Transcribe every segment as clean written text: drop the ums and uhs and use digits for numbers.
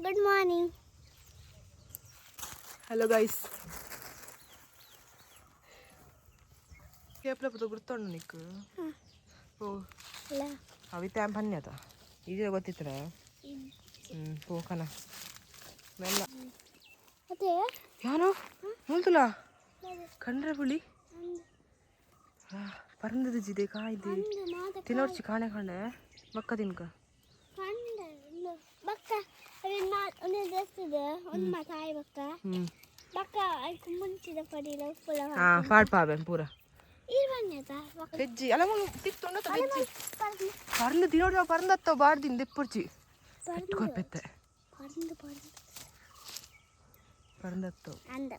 Good morning. Hello guys. Siapa betul betul nih ke? Oh. Lah. Awi tempannya ta. Ini aku titera. Oh kana. Mela. Ada ya? Yano. Multula. Kandra puli. Paranda jide kaide. Tinorchi khane khane. Bakka dinka. Kanda. Bakka. Ini deside. Matai bakka. Bakka. Aku munchida padila pula. Faad paben pura. Irvanya ta. Veggie. Alamu tiktono ta veggie. Paranda dinora paranda ta baad din deppurchi. Petko pette. Paranda ta. Anda.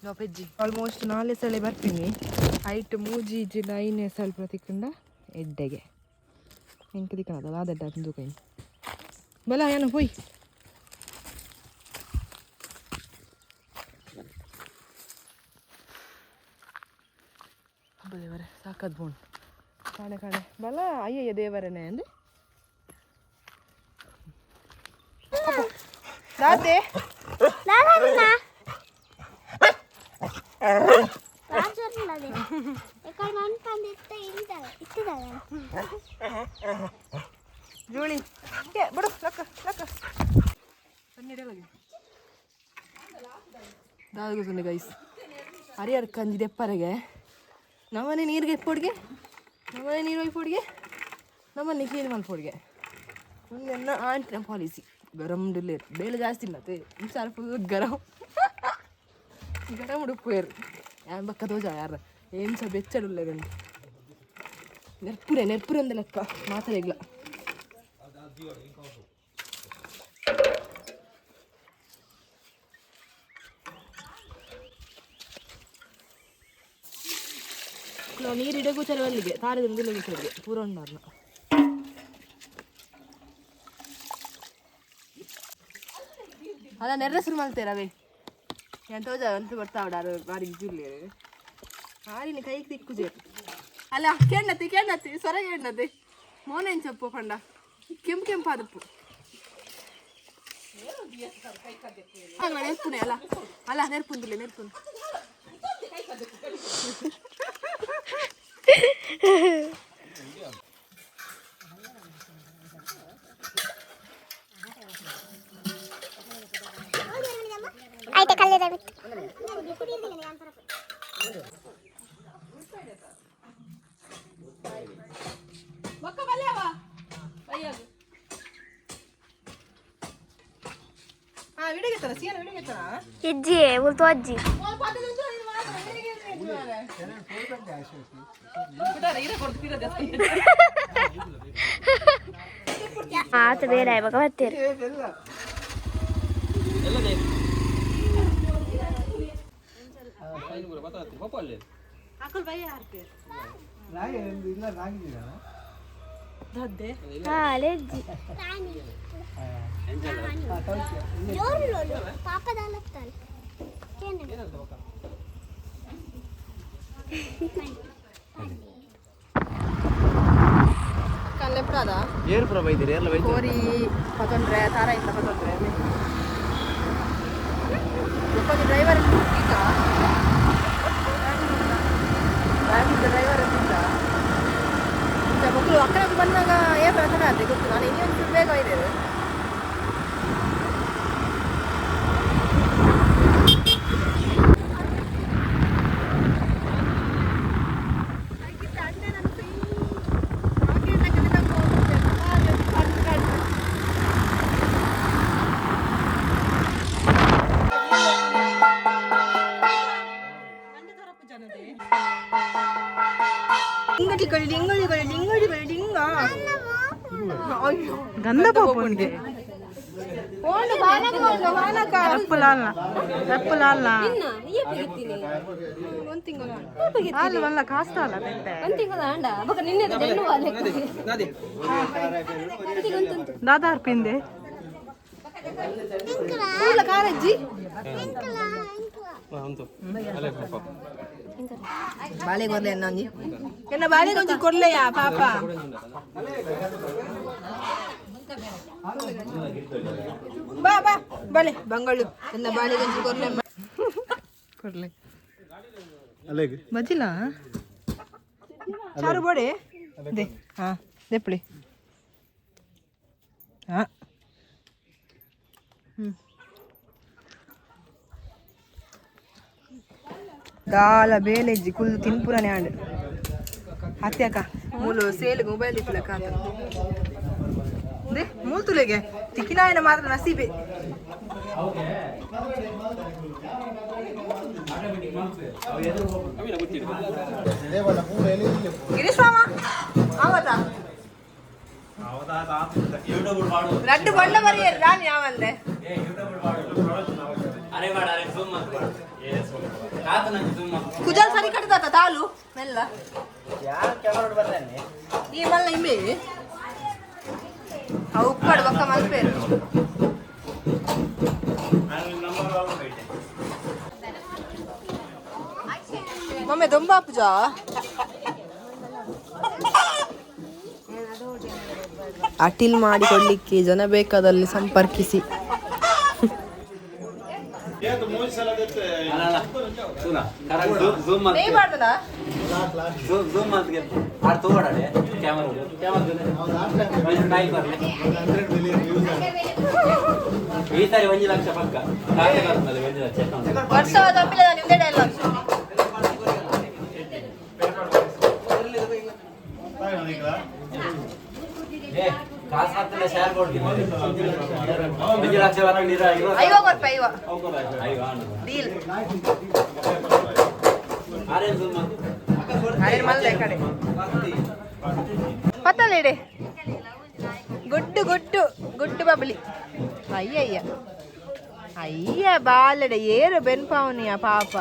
No veggie. Almost 4 sale bartini. Height 3 sal pratikunda eddege. Enke dikana da adda dundu kain. Bala yana hoy. ದೇವರೇ ಸಾಕದ್ ಬೋಣ್ ಕಾಣೆ ಕಾಣೆ ಬಲ ಅಯ್ಯಯ್ಯ ದೇವರನೇ ಅಂದೆ ರಾತೆ ನಾನನ್ನ ರಾಜರಲ್ಲದೆ ಏಕಲ್ ಮನ್ ಪಂದಿತ್ತೆ ಇಟ್ಟಿದ್ದಾರೆ ಜೋಳಿ ಏ ಬಿಡು ಲಕ್ಕ ಸನ್ನಿಡಲಾಗಿ ದಾದಗ ಸುನ್ನೆ ಗೈಸ್ ಹರಿಯರ್ ಕಂದಿದೆ ಎಪ್ಪರೆಗೆ ನಮ್ಮನೆ ನೀರಿಗೆ ಎಪ್ಪೊಡ್ಗೆ ನಮ್ಮನೆ ನೀರು ಒಯ್ಪೊಡ್ಗೆ ನಮ್ಮನೆ ಕ್ಲೀನ್ ಮಾಡ್ಪೊಡ್ಗೆ ಒಂದೆಲ್ಲ ಆಂಟಿನ ಪಾಲಿಸಿ ಗರಂ ಡಿಲ್ಲೇರು ಬೇಳೆ ಜಾಸ್ತಿ ಇಲ್ಲತ್ತೆ ಸ್ವಲ್ಪ ಗರಂ ಉಡುಪೇರು ಯಾರು ಬಕ್ಕ ತೋಜ ಯಾರ ಏನು ಸಹ ಬೆಚ್ಚಡುಲ್ಲೆ ಗಂಡು ನೆರ್ಪುರೆ ಒಂದು ಲೆಕ್ಕ ಮಾತಾಡಿಲ್ಲ ನೀರಿಡಗೂ ಚೆಲುವಲ್ಲಿಗೆ ತಾರದಿಂದ ಲಗಿಸೋರಿಗೆ ಪೂರ ಉಂಡಾರ್ನ ಅಲ್ಲ ನೆರ್ರಸ್ರು ಮಲ್ತೇರವೇ ಏನು ತೋಜ ಅಂತ ಬರ್ತಾವಡಾರು ಬಾರಿ ಬಿಜುಲ್ಲಿ ಆರಿನ ಕೈಗೆ ತಿಕ್ಕುಜೇರು ಅಲ್ಲ ಕೆಣ್ಣತಿ ಸ್ವರ ಕೆಣ್ಣತಿ ಮೋನೇನ್ ಚಪ್ಪು ಪಂಡ ಕೆಂಪಾದಪ್ಪು ನೆರ್ಪುನೆ ಅಲ್ಲ ನೆರ್ಪುಂದಿಲ್ಲ ನೆರ್ಪುನ್ ಆಯ್ತಾ ಕಲ್ಲದ ಮಕ್ಕ ಬಲ್ಯಾವಾ ಅಯ್ಯದು ವಿಡಿಯೋ ಗೆತ್ತನ ಸೀನ ವಿಡಿಯೋ ಗೆತ್ತನ ಇಜ್ಜಿ ಉಲ್ತು ಅಜ್ಜಿ ಆತ ಬೇಡ ಇವಾಗ ಬರ್ತೀರಿ ಅಕಲ್ ಬೈ ಹಾರ್ತೆ ರಾಗಿ ಇಲ್ಲ ರಾಗಿ ದದ್ದೆ ಲೆಜ್ಜಿ ಜೋರು ಪಾಪ ದಾಲತ್ತಲ್ಲ ಕಲ್ಲೆಪ್ರಾದ ಏರ್ ಪ್ರ ಬೈದಿರಿ ಎಲ್ಲ ಬೈದಿರಿ ಕೋರಿ ಪತೊಂಡ್ರೆ ತಾರ ಇಂತ ಪತೊಂಡ್ರೆ ಒಪ್ಪದು ಡ್ರೈವರ್ ಈಗ ಡ್ರೈವರ್ ಅಂತ ಮಕ್ಕಳು ಅಕ್ಕನಿಗೆ ಬಂದಾಗ ಏನು ಪ್ರಶ್ನೆ ಆದ್ರೆ ಗೊತ್ತು ನಾನು ಇನ್ನೊಂದು ಬೇಗ ಒಯ್ದೇವೆ ಗಂಧ ಪಾಪುಂಡೆ ಓಂಡು ಬಾನಕ ಓಂಡು ಬಾನಕ ಎಪ್ಪುಲಾಲ್ನ ಒಂದು ತಿಂಗಳು ಹಾಲು ವಲ್ಲ ಕಾಸ್ತ ಅಲ್ಲ ತೆಂತೆ ಒಂದು ತಿಂಗಳು ಅಂಡ ಬಕ ನಿನ್ನೆ ದೆನ್ನು ವಾಲೆ ದಾದಾರ್ ಪಿಂದೆ ಇಲ್ಲ ಕಾರಜ್ಜಿ ಬಾಳೆ ಕೊರ್ಲೆ ಅನ್ನೊಂಜಿ ಎನ್ನ ಬಾಳೆ ಕೊಂಚ ಕೊರ್ಲೆಯಾ ಪಾಪ ಬಾ ಬಾ ಬಲೆ ಬಂಗಳು ಎಲ್ಲ ಬಾಳೆ ಗಂಜಿ ಕೊರ್ಲೆ ಬಜಿಲ್ಲ ಚಾರು ಬೋಡೆ ದೇ ಹಾ ದೇಪ್ಳಿ ಹಾ ದಾಲ ಬೇಲೆಜ್ಜಿ ಕುಲ್ ತಿನ್ಪುರನೆ ಆಂಡ್ ಅತ್ಯಾಕ ಮೂಲು ಸೇಲ್ಗೆ ಮೊಬೈಲ್ ಇತ್ತಲಕ್ಕ ದೇ ಮೂಲ್ತುಲೆಗೆ ತಿಕ್ಕಿನಾಯನ ಮಾತ್ರ ನಸೀಬೆ ಗಿರೀಶ್ ಮಾಮ ಆವತ್ತಾ ರಡ್ಡು ಬಣ್ಣ ಬರೆಯರು ನಾನು ಯಾವಂದೆ ಕುಜಲ್ ಸರಿ ಕಟ್ಟದಾತ ತಾಲು ಮೆಲ್ಲ ಈ ಮಲ್ಲ ಇಮ್ಮೆ ಅವು ಉಪ್ಪಡು ಬಕ್ಕ ಮಲ್ಪೇರು ಮಮ್ಮಿ ದೊಂಬಾ ಪೂಜಾ ಅಟಿಲ್ ಮಾಡಿಕೊಳ್ಳಿಕ್ಕೆ ಜನ ಬೇಕಾದಲ್ಲಿ ಸಂಪರ್ಕಿಸಿ ಈ ಸಾರಿ 1 ಲಕ್ಷ ಪಕ್ಕ ವರ್ಷ ತಪ್ಪಿಲ್ಲ ನಿಮ್ದೇ ಡೈಲಾಗ್ ಕಾಸು ಹಾಕ್ತಲ್ಲ ಶೇರ್ ಕೊಡ್ತೀನಿ 1 ಲಕ್ಷ ಡೀಲ್ ಪತ್ತಲ್ಲಿಡೆ ಗುಡ್ಡು ಗುಡ್ಡು ಗುಡ್ಡು ಬಬ್ಲಿ ಅಯ್ಯಯ್ಯ ಅಯ್ಯ ಬಾಲಡೆ ಏರು ಬೆನ್ಪಾವನಿಯ ಪಾಪ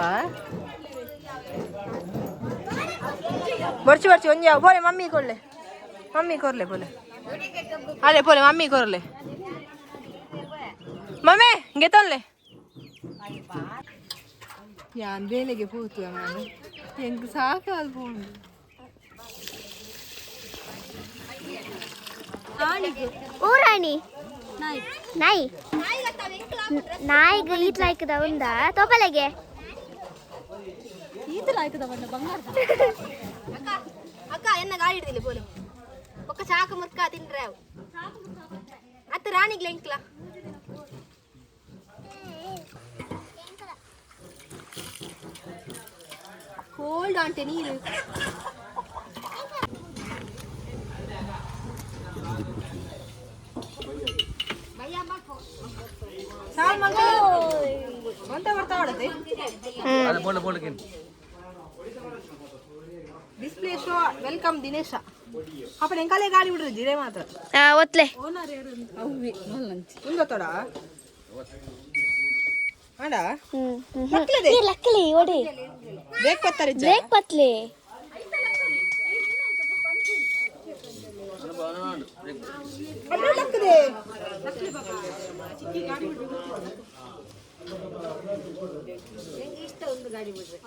ಬರ್ಚಿ ಬರ್ಚಿ ಒಂಜಿ ಬೋಲೆ ಮಮ್ಮಿ ಕೊಡ್ಲೆ ಮಮ್ಮಿ ಕೊರ್ಲೆ ಬೋಲೆ ಅಲೆ ಬೋಲೆ ಮಮ್ಮಿ ಕೊರ್ಲೆ ಮಮ್ಮಿ ಗೆತೊನ್ಲೆ ಯಾನ್ ಬೇಲೆಗೆ ಪೂತು ನಾನು ಹೆಂಗ್ ಸಾಕಾಲ್ ಪೋಂಡು ಊರಾಣಿ ನಾಯಿ ನಾಯಿಗೆ ಈತ್ ಲಾಯ್ಕದ ಒಂದ ತೊಪಲೆಗೆ ಈತ ಲಾಯ್ಕದ ಒಂದ ಬಂಗಾರ ಅಕ್ಕ ಎನ್ನ ಗಾಡಿ ಹಿಡಿದಿಲ್ಲ ಬೋಲು ಒಕ್ಕ ಚಾಕ ಮುರ್ಕ ತಿನ್ರೆ ಅತ್ತ ರಾಣಿಗ್ಲ ಎಂಕ್ಲ ಕೋಲ್ಡ್ ಆಂಟೆ ನೀರು ಡಿಸ್ಪ್ಲೇ ಶೋ ವೆಲ್ಕಮ್ ದಿನೇಶ ಅಪ್ಪ ಎಂಕಾಲೆ ಗಾಡಿ ಬಿಡ್ರಿ ಜಿರೆ ಮಾತ್ರ ಒತ್ಲೆ ನಿಮ್ಗೊತ್ತೋಡ ಆಡ ಲಕ್ಕಲಿ ಓಡಿ ಬ್ರೇಕ್ ಪತ್ತಾರೆ ಬ್ರೇಕ್ ಪತ್ಲೆ ಲಕ್ಕದೆ ಇಷ್ಟ ಒಂದು ಗಾಡಿ ಬಿಡ್ರೆ